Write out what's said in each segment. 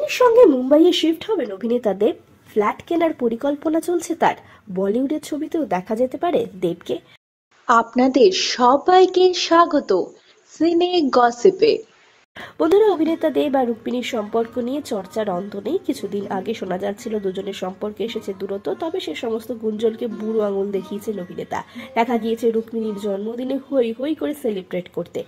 রুক্মিণীর সঙ্গে মুম্বাইয়ে শিফট হবেন অভিনেতা দেব। ফ্ল্যাট কেনার পরিকল্পনা চলছে তার। বলিউডের ছবিতেও দেখা যেতে পারে দেবকে। আপনাদের সবাইকে স্বাগত সিনে গসিপে। বন্ধুরা, অভিনেতা দেব আর রুক্মিণীর সম্পর্ক নিয়ে চর্চার অন্ত নেই। কিছুদিন আগে শোনা যাচ্ছিল দুজনের সম্পর্কে এসেছে দূরত্ব, তবে সে সমস্ত গুঞ্জনকে বুড়ো আঙুল দেখিয়েছেন অভিনেতা। দেখা গিয়েছে রুক্মিণীর জন্মদিনে হই হই করে সেলিব্রেট করতে।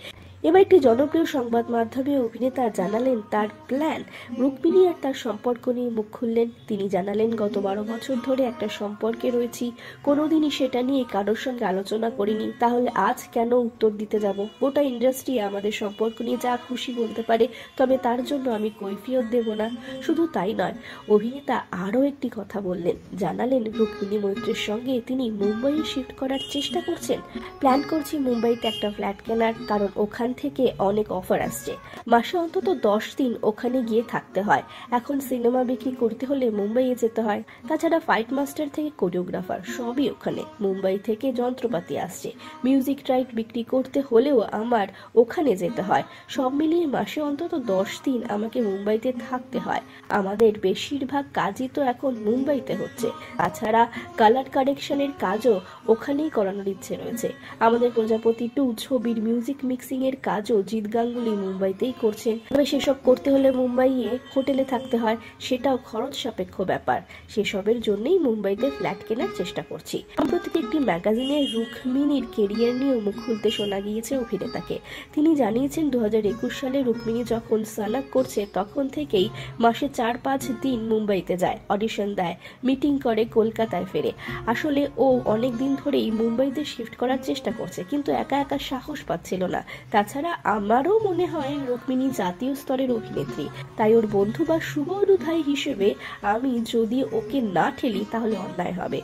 এবার একটি জনপ্রিয় সংবাদ মাধ্যমে অভিনেতা জানালেন তার প্ল্যান। রুক্মিণী আর তার সম্পর্ক নিয়ে মুখ খুললেন। তিনি জানালেন, গত 12 বছর ধরে একটা সম্পর্কে রয়েছি, কোনোদিনই সেটা নিয়ে কারোর সঙ্গে আলোচনা করিনি। তাহলে আজ কেন উত্তর দিতে যাব? গোটা ইন্ডাস্ট্রি আমাদের সম্পর্ক নিয়ে যা খুশি বলতে পারে, তবে তার জন্য আমি কৈফিয়ত দেব না। শুধু তাই নয়, অভিনেতা আরও একটি কথা বললেন। জানালেন রুক্মিণী মৈত্রের সঙ্গে তিনি মুম্বাইয়ে শিফট করার চেষ্টা করছেন। প্ল্যান করছি মুম্বাইতে একটা ফ্ল্যাট কেনার, কারণ ওখান থেকে অনেক অফার আসছে। মাসে অন্তত 10 দিন ওখানে গিয়ে থাকতে হয়। এখন সিনেমা বিক্রি করতে হলে মুম্বাইয়ে যেতে হয়। তাছাড়া ফাইট মাস্টার থেকে কোরিওগ্রাফার সবই ওখানে। মুম্বাই থেকে যন্ত্রপাতি আসছে। মিউজিক রাইট বিক্রি করতে হলেও আমার ওখানে যেতে হয়। সব মিলিয়ে মাসে অন্তত 10 দিন আমাকে মুম্বাইতে থাকতে হয়। আমাদের বেশিরভাগ কাজই তো এখন মুম্বাইতে হচ্ছে। তাছাড়া কালার কারেকশনের কাজও ওখানেই করানোর ইচ্ছে রয়েছে। আমাদের প্রজাপতি 2 ছবির মিউজিক মিক্সিং এর কাজও জিৎ গাঙ্গুলি মুম্বাইতেই করছেন। তবে সেসব করতে হলে মুম্বাইয়ে হোটেলে থাকতে হয়, সেটাও খরচ সাপেক্ষ ব্যাপার। সেসবের জন্যই মুম্বাইতে ফ্ল্যাট কেনার চেষ্টা করছি। সম্প্রতি একটি ম্যাগাজিনে রুক্মিণীর কেরিয়ার নিয়েও মুখ খুলতে শোনা গিয়েছে অভিনেতাকে। তিনি জানিয়েছেন 2021 সালে রুক্মিণী যখন সানাক করছে তখন থেকেই মাসে 4-5 দিন মুম্বাইতে যায়, অডিশন দেয়, মিটিং করে, কলকাতায় ফেরে। আসলে ও অনেক দিন ধরেই মুম্বাইতে শিফট করার চেষ্টা করছে, কিন্তু একা একা সাহস পাচ্ছিল না। তাছাড়া আমারও মনে হয় রুক্মিণী জাতীয় স্তরের অভিনেত্রী, তাই ওর বন্ধু বা শুভরুধাই হিসেবে আমি যদি ওকে না ঠেলি তাহলে অন্যায় হবে।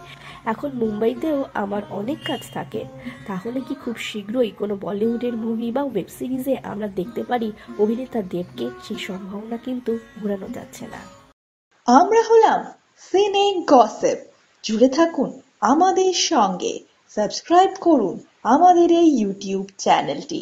এখন মুম্বাইতেও আমার অনেক কাজ থাকে। তাহলে কি খুব শীঘ্রই কোনো বলিউডের মুভি বা ওয়েব সিরিজে আমরা দেখতে পারি অভিনেতা দেবকে? সেই সম্ভাবনা কিন্তু ঘোরানো যাচ্ছে না। আমরা হলাম সিনে গসিপ। জুড়ে থাকুন আমাদের সঙ্গে, সাবস্ক্রাইব করুন আমাদের এই ইউটিউব চ্যানেলটি।